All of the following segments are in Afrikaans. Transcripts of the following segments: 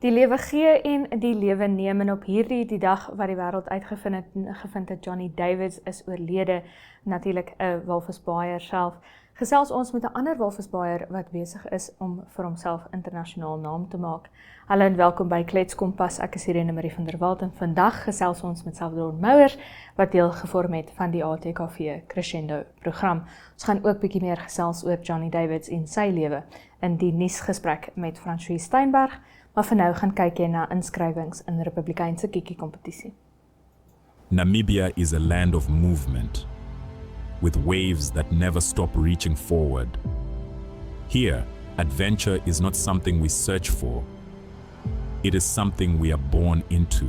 Die lewe gee en die lewe neem, en op die dag wat die wêreld uitgevind het, Johnny Davids is oorlede, natuurlik 'n walvisbaaier self. Gesels ons met 'n ander walvisbaaier wat besig is om vir homself internasionaal naam te maak. Hallo en welkom by Klets Kompas. Ek is Irene Marie van der Walt en vandag gesels ons met Salvador Mouers wat deel gevorm het van die ATKV Crescendo program. Ons gaan ook bietjie meer gesels oor Johnny Davids en sy lewe in die nuusgesprek met Francois Steinberg, maar vir nou gaan kyk jy na inskrywings in die Republikeinse Kiki kompetisie. Namibia is a land of movement, with waves that never stop reaching forward. Here, adventure is not something we search for. It is something we are born into.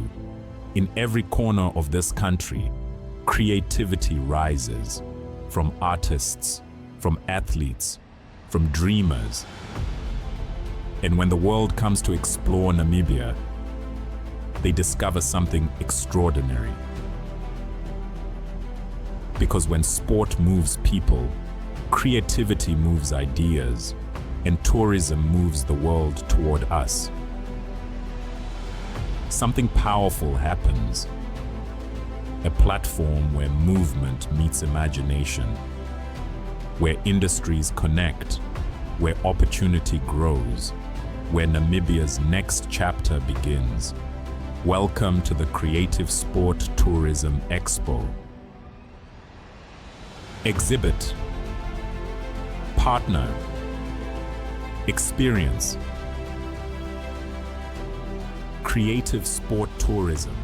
In every corner of this country, creativity rises, from artists, from athletes, from dreamers. And when the world comes to explore Namibia, they discover something extraordinary. Because when sport moves people, creativity moves ideas, and tourism moves the world toward us. Something powerful happens. A platform where movement meets imagination, where industries connect, where opportunity grows, where Namibia's next chapter begins. Welcome to the Creative Sport Tourism Expo. Exhibit, partner, experience. Creative Sport Tourism.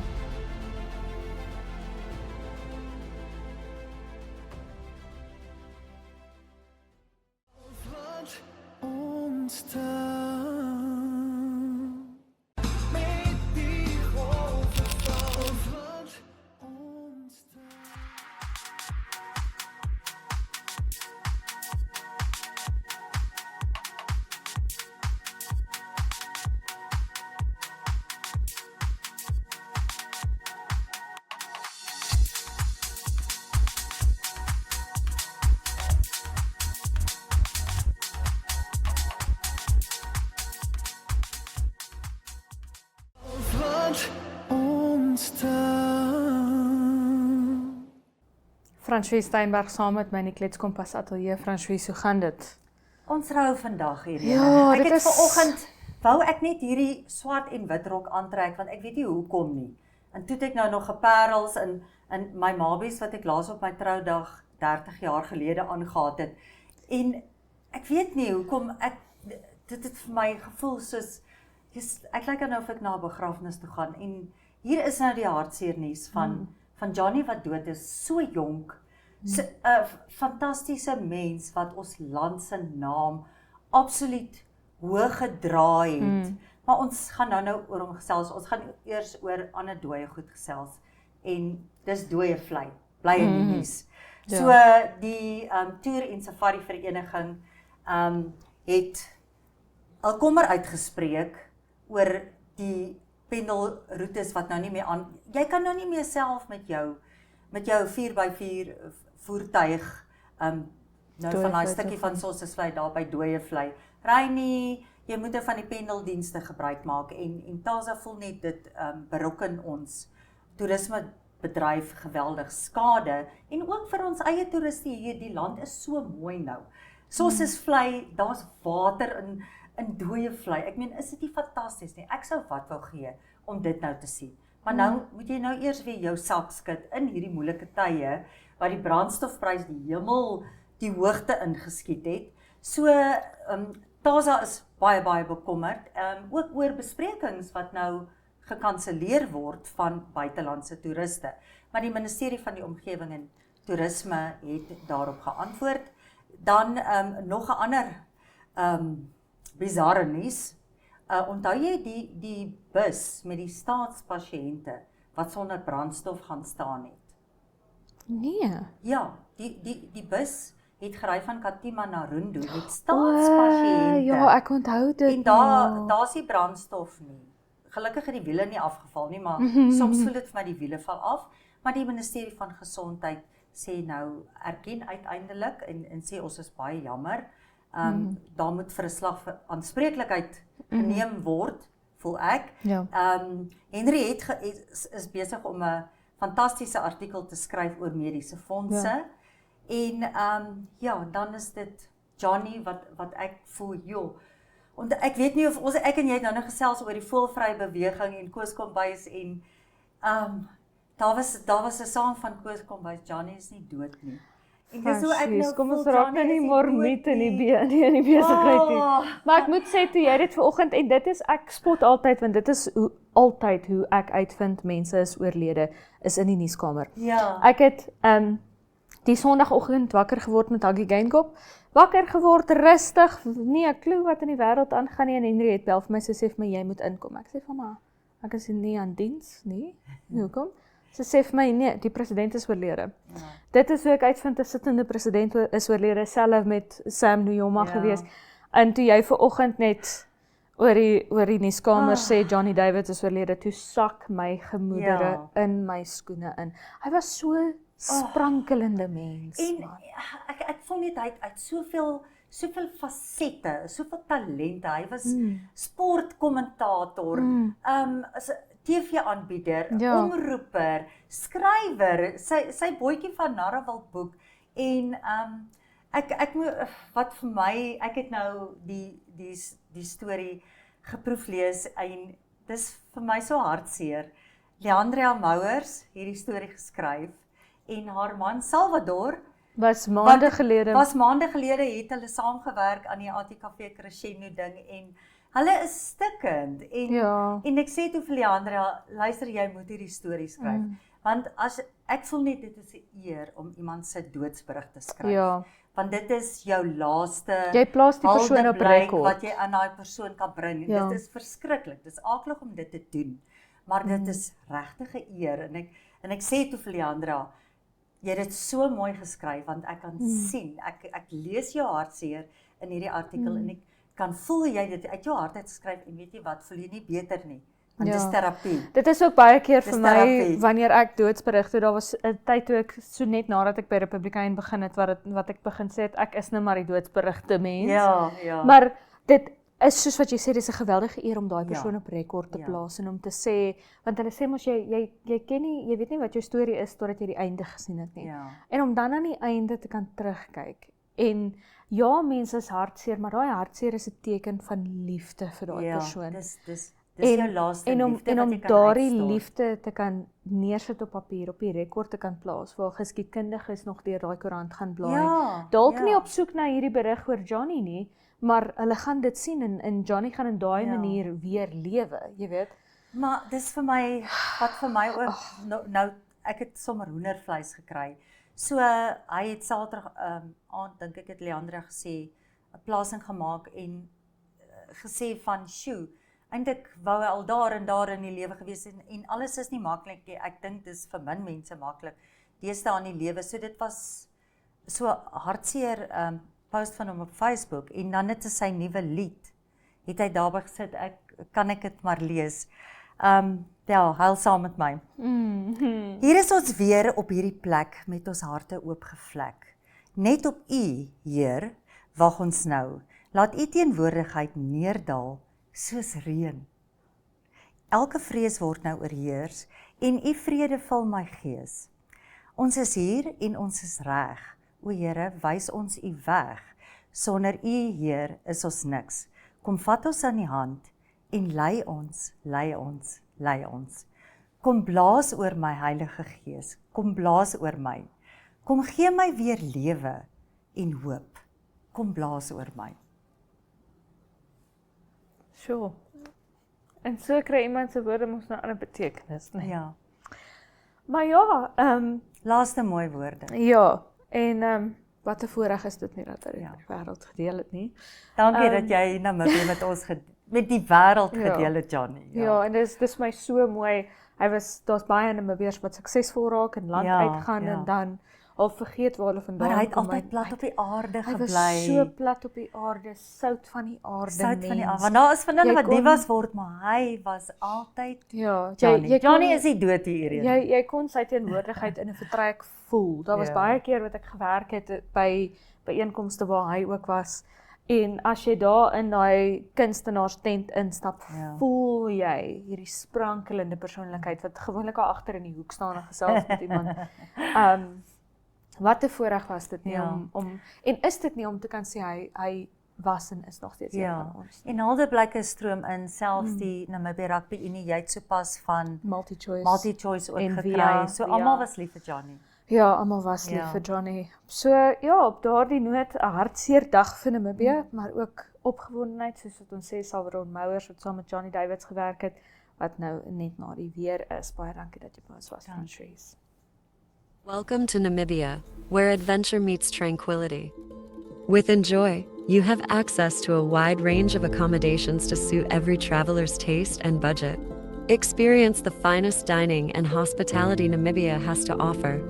Francois Steinberg saam met my in die Klets Kompas ateljee. Francois, hoe gaan dit? Ons rou vandag hierdie. Ja, ek dit het is vanoggend wou ek net hierdie swart en wit rok aantrek want ek weet nie hoekom nie. En toe het ek nou nog geparels in my mabies wat ek laas op my troudag 30 jaar gelede aangehad het. En ek weet nie hoekom dit het vir my gevoel soos ek lyk nou of ek na 'n begrafnis toe gaan en hier is nou die hartseer nuus van Johnny wat dood is, so jonk. 'n fantastiese mens wat ons land se naam absoluut hoog gedra het. Maar ons gaan nou oor hom gesels. Ons gaan eers oor ander dooie goed gesels. En dis dooie vlei, bly in die nuus. So die Tour en Safari Vereniging het al kommer uitgespreek oor die pendelroetes wat nou nie meer jy kan nou nie meer self met jou 4x4 voertuig nou van daai stukkie van Sossusvlei daar by Dooievlei ry nie, jy moet van die pendeldienste gebruik maak en TASA voel net dit berokken ons toerismebedryf geweldig skade en ook vir ons eie toeriste hier, die land is so mooi nou. Sossusvlei, daar's water in Dooievlei. Ek meen, is dit nie fantasties nie? Ek sou wat wou gee om dit nou te sien. Maar nou moet jy nou eers weer jou sak skud in hierdie moeilike tye waar die brandstofprys die hoogte ingeskiet het. So TASA is baie bekommerd, ook oor besprekings wat nou gekanselleer word van buitelandse toeriste. Maar die ministerie van die Omgewing en Toerisme het daarop geantwoord. Dan nog 'n ander bizarre nuus. Onthou jy die bus met die staatspasiënte wat sonder brandstof gaan staan het? Nee. Ja, die bus het gery van Katima na Rundu met staatspasiënte. Ja, ek onthou dit. En daar's nie brandstof nie. Gelukkig het die wiele nie afgeval nie, maar soms voel dit vir my die wiele val af. Maar die ministerie van Gesondheid sê nou erken uiteindelik en sê ons is baie jammer. Daar moet vir 'n slag vir aanspreeklikheid geneem word voel ek. Ja. Henry is besig om 'n fantastiese artikel te skryf oor mediese fondse. En ja, dan is dit Johnny wat ek voel, joh. Want ek weet nie of ek en jy het nou nog gesels oor die voelvrye beweging en Koos Kombuis en daar was 'n sang van Koos Kombuis, Johnny is nie dood nie. En dis hoe ek nou kom ons voel, raak Johnny nou nie is nie mormiet dood in die nie. in die besigheid nie. Oh. Maar ek moet sê toe jy dit vanoggend en dit is ek spot altyd want dit is altyd hoe ek uitvind mense is oorlede is in die nuuskamer. Ja. Ek het die Sondagoggend wakker geword met Huggy Geinkop. Wakker geword, rustig, nie 'n klou wat in die wêreld aangaan nie en Henry het bel vir my, sy sê vir my jy moet inkom. Ek sê vir my, ek is nie aan diens nie. Hoekom? Sy sê vir my nee, die president is oorlede. Ja. Dit is hoe ek uitvind 'n sittende president is oorlede, self met Sam Nujoma gewees. En toe jy vanoggend net oor die nuuskamer sê Johnny Davids is oorlede, toe sak my gemoedere in my skoene in. Hy was so sprankelende mens. En ek voel net hy het soveel fasette, soveel talente. Hy was sportkommentator, as 'n TV-aanbieder, omroeper, skrywer, sy bootjie van Narrowville boek en ek wat vir my, ek het nou die storie geproef lees en dis vir my so hartseer. Leandria Mouers hierdie storie geskryf en haar man Salvador was maande gelede het hulle saamgewerk aan die ATKV Crescendo ding en hulle is stikkend en ek sê toe vir Leandria, luister jy moet hierdie storie skryf want ek voel net dit is 'n eer om iemand se doodsberig te skryf want dit is jou laaste jy plaas die persoon op rekord wat jy aan daai persoon kan bring en dit is verskriklik, dit is aklig om dit te doen maar dit is regtig 'n eer en ek sê toe vir Leandra, jy het dit so mooi geskryf want ek kan sien, ek lees jou hartseer in hierdie artikel en ek kan voel jy dit uit jou hart uit geskryf en weet jy wat, voel jy nie beter nie. Want dis terapie. Dit is ook baie keer vir my wanneer ek doodsberigte, daar was 'n tyd toe ek so net nadat ek by Republikein begin het wat ek begin sê het ek is nou maar die doodsberigte mens. Ja. Maar dit is soos wat jy sê, dis 'n geweldige eer om daai persoon op rekord te plaas en om te sê, want hulle sê mos jy ken nie, jy weet nie wat jou storie is totdat jy die einde gesien het nie. Ja. En om dan aan die einde te kan terugkyk. En ja, mense is hartseer, maar daai hartseer is 'n teken van liefde vir daai persoon. Dis jou laaste liefde en om wat jy kan daardie uitstort. liefde te kan neersit op papier, op die rekord te kan plaas, waar geskiedkundiges nog deur daai koerant gaan blaai. Dalk nie op soek na hierdie berig oor Johnny nie, maar hulle gaan dit sien en Johnny gaan in daai manier weer lewe, jy weet. Maar dis vir my, wat vir my ook, nou ek het sommer hoendervleis gekry. So hy het Saterdag aand dink ek het Leandra gesê 'n plasing gemaak en gesê van sjoe, eintlik wou hy al daar in die lewe gewees en alles is nie maklik nie. Ek dink dis vir min mense maklik. Deesdae in die lewe. So dit was so hartseer post van hom op Facebook en dan het hy sy nuwe lied. Het hy daarby gesit, kan ek dit maar lees. Huil saam met my. Hier is ons weer op hierdie plek met ons harte oopgevlek. Net op U, Heer, wag ons nou. Laat U teenwoordigheid neerdal soos reën. Elke vrees word nou oorheers en U vrede vul my gees. Ons is hier en ons is reg. O Here, wys ons U weg. Sonder U, Heer, is ons niks. Kom vat ons aan die hand en lei ons, lei ons, lei ons. Kom blaas oor my Heilige Gees. Kom blaas oor my. Kom gee my weer lewe en hoop. Kom blaas oor my. Sure. En so kry iemand se woorde mos nou 'n ander betekenis, né? Ja. Maar ja, Laaste mooi woorde. ja, en wat 'n voorreg is dit nie dat hy die wêreld gedeel het nie. Dankie dat jy Namibië met ons met die wêreld gedeel het, Johnny. Ja, en dis my so mooi. Daar's baie Namibiërs wat suksesvol raak en land uitgaan en dan al vergeet waar hulle vandaan kom. Maar hy het altyd plat op die aarde gebly. Hy was so plat op die aarde, sout van die aarde. Sout van die aarde. Want daar is van hulle wat divas word, maar hy was altyd Johnny. Johnny is nie dood hier. Jy kon sy teenwoordigheid in 'n vertrek voel. Daar was baie keer wat ek gewerk het by byeenkomste waar hy ook was En as jy daar in daai kunstenaarstent instap, Ja. voel jy hierdie sprankelende persoonlikheid wat gewoonlik al agter in die hoek staan en gesels met iemand. Wat 'n voorreg was dit nie Ja. om en is dit nie om te kan sê hy was en is nog steeds een Ja, van ons. en Haldeblyke stroom in, selfs die Namibia Rugby Unie, jy het sopas van multi-choice ook en gekry. So via- almal was lief vir Johnny. Ja, almal was lief Ja. vir Johnny. So ja, op daardie noot 'n hartseer dag vir Namibië, maar ook opgewondenheid soos wat ons sê Salvador Mouers wat saam met Johnny Davids gewerk het wat nou net na die weer is. Baie dankie dat jy by ons was, Patrice. Welcome to Namibia, where adventure meets tranquility. With Enjoy, you have access to a wide range of accommodations to suit every traveler's taste and budget. Experience the finest dining and hospitality Namibia has to offer.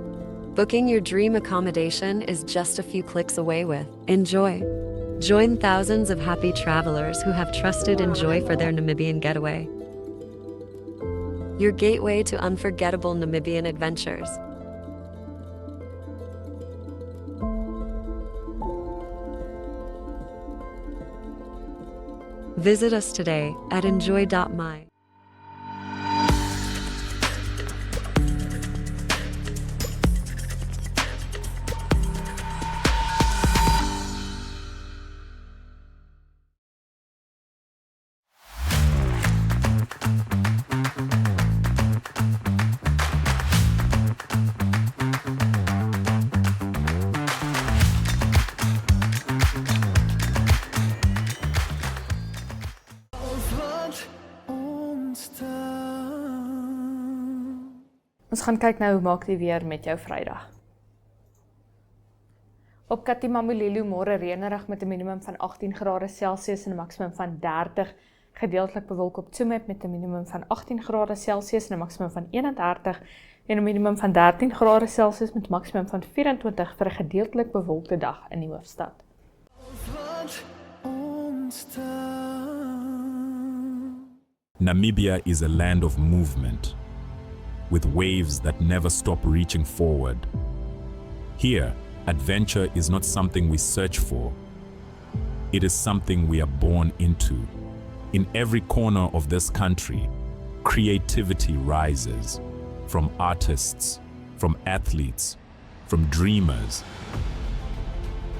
Booking your dream accommodation is just a few clicks away with Enjoy. Join thousands of happy travelers who have trusted Enjoy for their Namibian getaway. Your gateway to unforgettable Namibian adventures. Visit us today at enjoy.my. Ons gaan kyk nou hoe maak die weer met jou Vrydag. Op Katimamulilo môre reënerig met 'n minimum van 18 grade Celsius en 'n maksimum van 30, gedeeltelik bewolk op Tsumeb met 'n minimum van 18 grade Celsius en 'n maksimum van 31 en 'n minimum van 13 grade Celsius met 'n maksimum van 24 vir 'n gedeeltelik bewolkte dag in die hoofstad. Namibia is a land of movement, with waves that never stop reaching forward. Here, adventure is not something we search for. It is something we are born into. In every corner of this country, creativity rises, from artists, from athletes, from dreamers.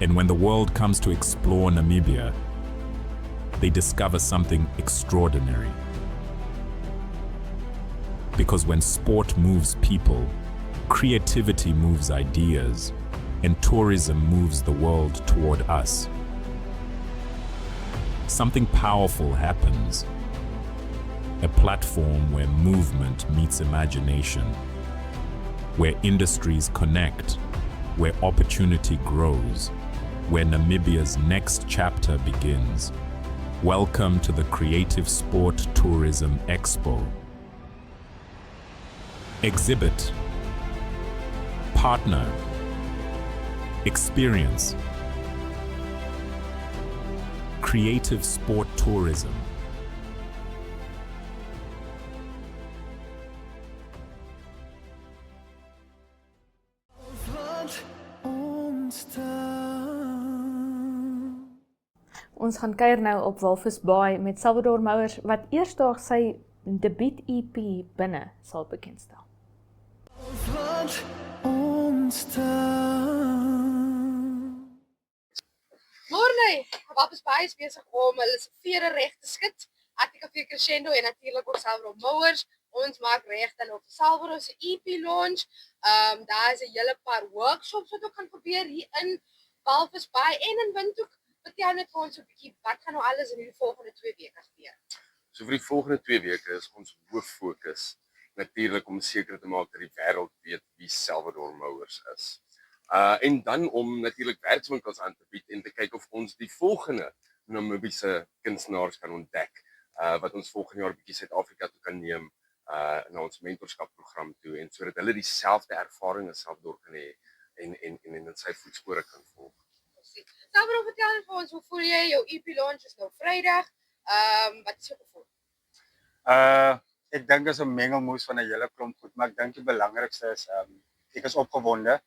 And when the world comes to explore Namibia, they discover something extraordinary. Because when sport moves people, creativity moves ideas, and tourism moves the world toward us. Something powerful happens. A platform where movement meets imagination, where industries connect, where opportunity grows, where Namibia's next chapter begins. Welcome to the Creative Sport Tourism Expo. Exhibit, partner, experience. Creative Sport Tourism. Ons gaan kuier nou op Walvis Bay met Salvador Mouers wat eersdaags sy debuut EP binne sal bekendstel. Môre, Walvis Bay is besig om hulle vere reg te skud. ATKV Crescendo en natuurlik ook Salvador Mouers. Ons maak reg dan op Salvador se EP launch. Daar is 'n hele paar workshops wat ook gaan gebeur hier in Walvis Bay en in Windhoek. Vertel net vir ons 'n bietjie wat gaan nou alles in hierdie volgende 2 weke gebeur. So vir die volgende 2 weke is ons hooffokus natuurlik om seker te maak dat die wêreld weet wie Salvador Mouers is. En dan om natuurlik werkswinkels aan te bied en te kyk of ons die volgende Namibiese kunstenaars kan ontdek wat ons volgende jaar bietjie Suid-Afrika toe kan neem na ons mentorskapprogram toe en sodat hulle dieselfde ervaring as Salvador kan hê en in sy voetspore kan volg. Salvador, vertel net vir ons, hoe voel jy? Jou EP launch is nou Vrydag. Wat is jou gevoel? Ek dink dit is 'n mengelmoes van 'n hele klomp goed, maar ek dink die belangrikste is ek is opgewonde,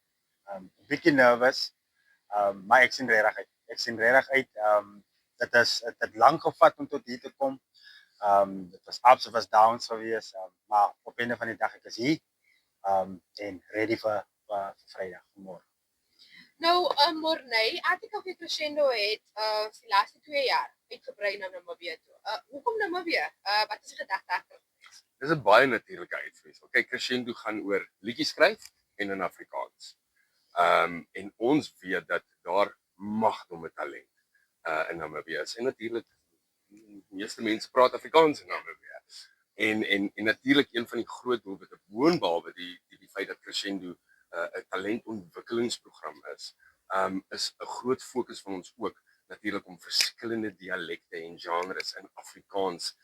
bietjie nervous, maar ek sien regtig uit. ek sien regtig uit. Dit het lank gevat om tot hier te kom. Dit was ups, dit was downs geweest, maar op einde van die dag ek is hier en ready vir Vrydag môre. Nou, Morney, ATKV Crescendo het die laaste 2 jaar uitgebrei na Namibië toe. Hoekom Namibië? Wat is die gedagte agter? Dis 'n baie natuurlike uitvloeisel. Kyk, Crescendo gaan oor liedjies skryf en in Afrikaans. En ons weet dat daar magdom met talent in Namibië is. En natuurlik die meeste mense praat Afrikaans in Namibië. En natuurlik een van die groot doelwitte boonbehalwe die feit dat Crescendo 'n talentontwikkelingsprogram is 'n groot fokus van ons ook natuurlik om verskillende dialekte en genres in Afrikaans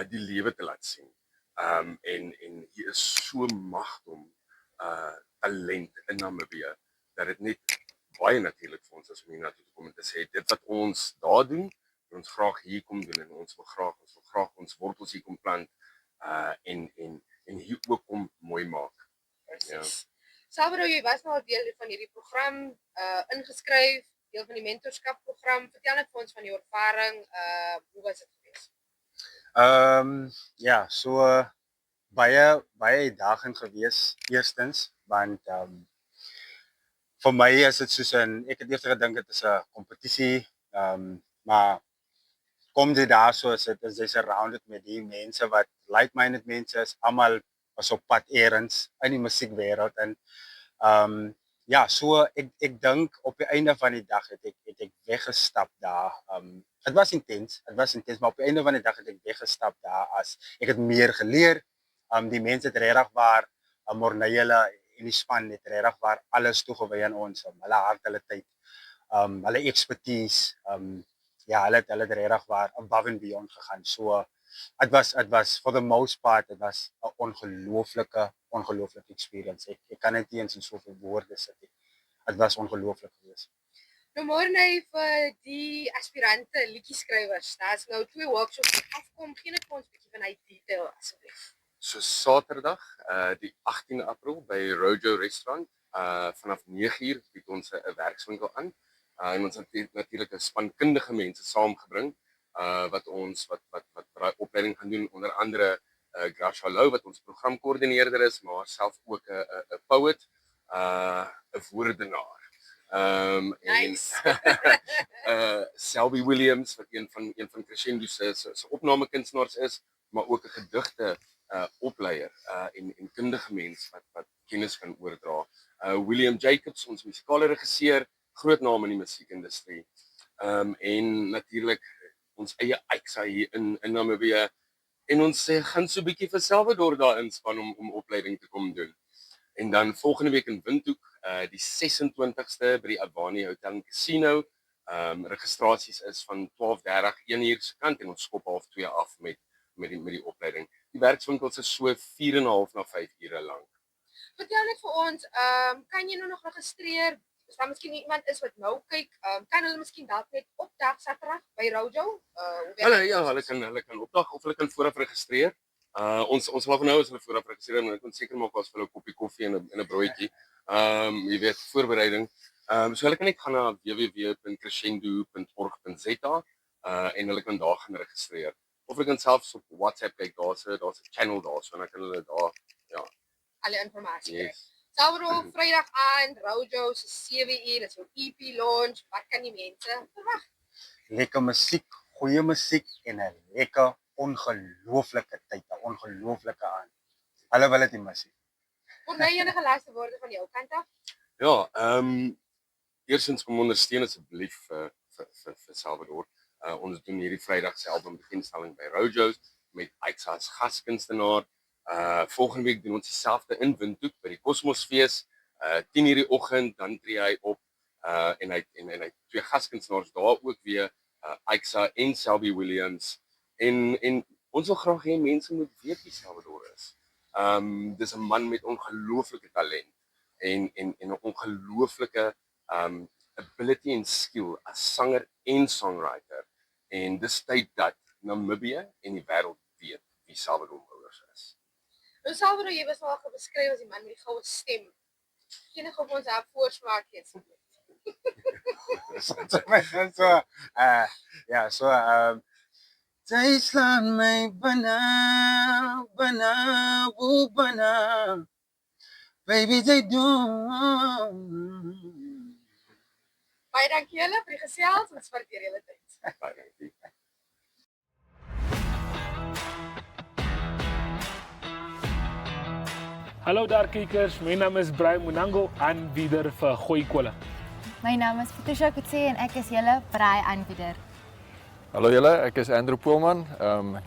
die lewe te laat sien. En hier is so magdom talent in Namibië dat dit net baie natuurlik vir ons as om hier na toe te kom en te sê dit wat ons daar doen, ons graag hier kom doen en ons wil graag ons wortels hier kom plant en hier ook kom mooi maak. Ja. Salvador, jy was nou al deel van hierdie program ingeskryf, deel van die mentorskapprogram. Vertel net vir ons van die ervaring, hoe was dit geweest? Ja, so baie uitdagend geweest eerstens, want vir my is dit soos ek het eers gedink dit is 'n kompetisie, maar kom dit daar so is dit is surrounded met die mense wat like-minded mense is, almal was op pad errands in die musiekwêreld en ja, so ek dink op die einde van die dag het ek weggestap daar. Het was intens, maar op die einde van die dag het ek weggestap daar as ek het meer geleer. Die mense het regtig waar Morney en die span het regtig waar alles toegewy aan ons, hulle hart, hulle tyd, hulle expertise, ja, hulle het regtig waar above and beyond gegaan. So it was for the most part, it was 'n ongelooflike experience. Ek kan net nie eens in soveel woorde sit nie. Dit was ongelooflik geweest. Nou Morney, vir die aspirante liedjieskrywers, daar's nou 2 workshops wat afkom. Gee net vir ons 'n bietjie van hy detail asseblief. So Saterdag, die 18 April by Rojo Restaurant, vanaf 9:00 bied ons 'n werkswinkel aan. En ons het natuurlik 'n span kundige mense saamgebring wat daai opleiding gaan doen, onder andere Gracia Lou wat ons programkoördineerder is, maar self ook 'n poet, 'n woordenaar. Nice. En Selby Williams wat een van Crescendo se opnamekunstenaars is, maar ook 'n gedigte opleier en kundige mens wat kennis kan oordra. William Jacobs, ons musikale regisseur, groot naam in die musiekindustrie. En natuurlik ons eie Aixa hier in Namibië. En ons gaan so 'n bietjie vir Salvador daar inspan om opleiding te kom doen. En dan volgende week in Windhoek, die 26ste by die Abani Hotel en Casino. Registrasies is van 12:30 1:00 se kant en ons skop 2:30 af met die opleiding. Die werkswinkels is so 4,5 na 5 ure lank. Vertel net vir ons, kan jy nou nog registreer? As daar miskien iemand is wat nou kyk, kan hulle miskien dalk net opdag Saterdag by Rojo? Hulle kan opdag of hulle kan vooraf registreer. Ons sal van nou as hulle vooraf registreer, maar ek kan seker maak as hulle 'n koppie koffie en 'n broodjie. Jy weet, voorbereiding. So hulle kan net gaan na www.crescendo.org.za en hulle kan daar gaan registreer. Of hulle kan selfs op WhatsApp kyk, daar's 'n channel daar, so dan kan hulle daar alle inligting kry. yes. Salvador, Vrydag aand, Rojo se 7:00, dit is jou EP launch. Wat kan die mense verwag? Lekker musiek, goeie musiek en 'n lekker ongelooflike tyd, 'n ongelooflike aand. Hulle wil dit nie mis nie. Morney, enige laaste woorde van jou kant af? Ja, eerstens kom ondersteun asseblief vir Salvador. Ons doen hierdie Vrydag se album beginstelling by Rojo's met Aixa as gaskunstenaar. Volgende week doen ons dieselfde in Windhoek by die Kosmosfees, 10:00 die oggend, dan tree hy op en hy 2 gaskunstenaars daar ook weer, Aixa en Selby Williams. En ons wil graag hê mense moet weet wie Salvador is. Dis 'n man met ongelooflike talent en 'n ongelooflike ability en skill as sanger en songwriter. En dis tyd dat Namibië en die wêreld weet wie Salvador Mowers is. Nou Salvador, jy was al beskryf as die man met die goue stem. Enige op ons daar voorsmaak gee asseblief. is. So, ja, so, sy slaan my bana, woe bana, baby, sy doen. Baie dankie julle vir die gesels, ons waardeer julle tyd. Baie dankie. Hallo daar kykers, my naam is Brian Munango, aanbieder vir Gooi Kolle. My naam is Patricia Kutse en ek is julle braai-aanbieder. Hallo julle, ek is Andrew Poelman,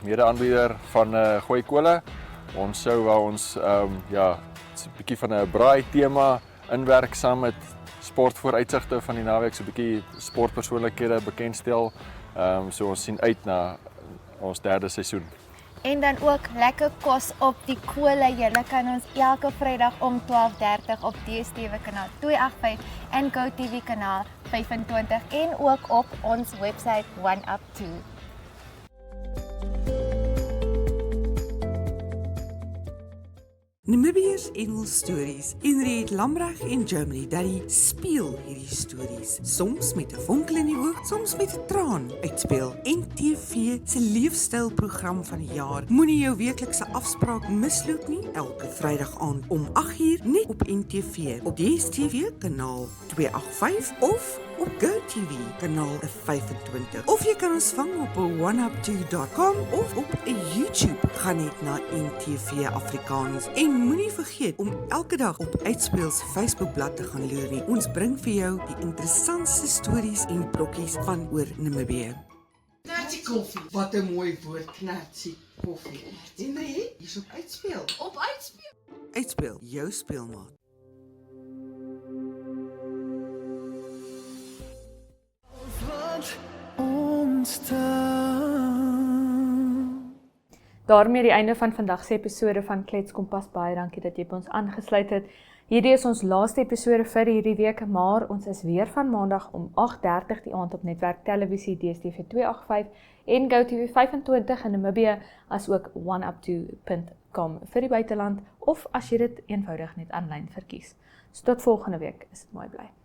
mede-aanbieder van Gooi Kolle. Ons sou wou ons ja, 'n bietjie van 'n braai tema inwerk saam met sportvooruitsigte van die naweek, so 'n bietjie sportpersoonlikhede bekendstel. So ons sien uit na ons derde seisoen. En dan ook lekker kos op die kole. Julle kan ons elke Vrydag om 12:30 op DStv kanaal 285 en GoTV kanaal 25 en ook op ons webwerf OneUp2. Namibia's Engel Stories. Henriette Lambrach en Germany Daddy speel hierdie stories. Soms met 'n vonkel in die oog, soms met 'n traan uitspeel. NTV se leefstylprogram van die jaar. Moenie jou weeklikse afspraak misloop nie. Elke Vrydag aand om 8:00 net op NTV, op DStv kanaal 285 of op GoTV kanaal 25. Of jy kan ons vang op oneup2.com of op YouTube. Gaan net na NTV Afrikaans en moenie vergeet om elke dag op Uitspeel se Facebookblad te gaan loer nie. Ons bring vir jou die interessantste stories en brokkies van oor Namibië. Knartsie koffie. Wat 'n mooi woord, knartsie koffie. En nee, hier's op Uitspeel. Op Uitspeel. Uitspeel, jou speelmaat. Daarmee die einde van vandag se episode van Klets Kompas. Baie dankie dat jy by ons aangesluit het. Hierdie is ons laaste episode vir hierdie week, maar ons is weer van maandag om 8:30 die aand op netwerk televisie DStv 285 en GoTV 25 in Namibië, as ook oneup2.com vir die buiteland, of as jy dit eenvoudig net aanlyn verkies. So tot volgende week, is dit mooi bly.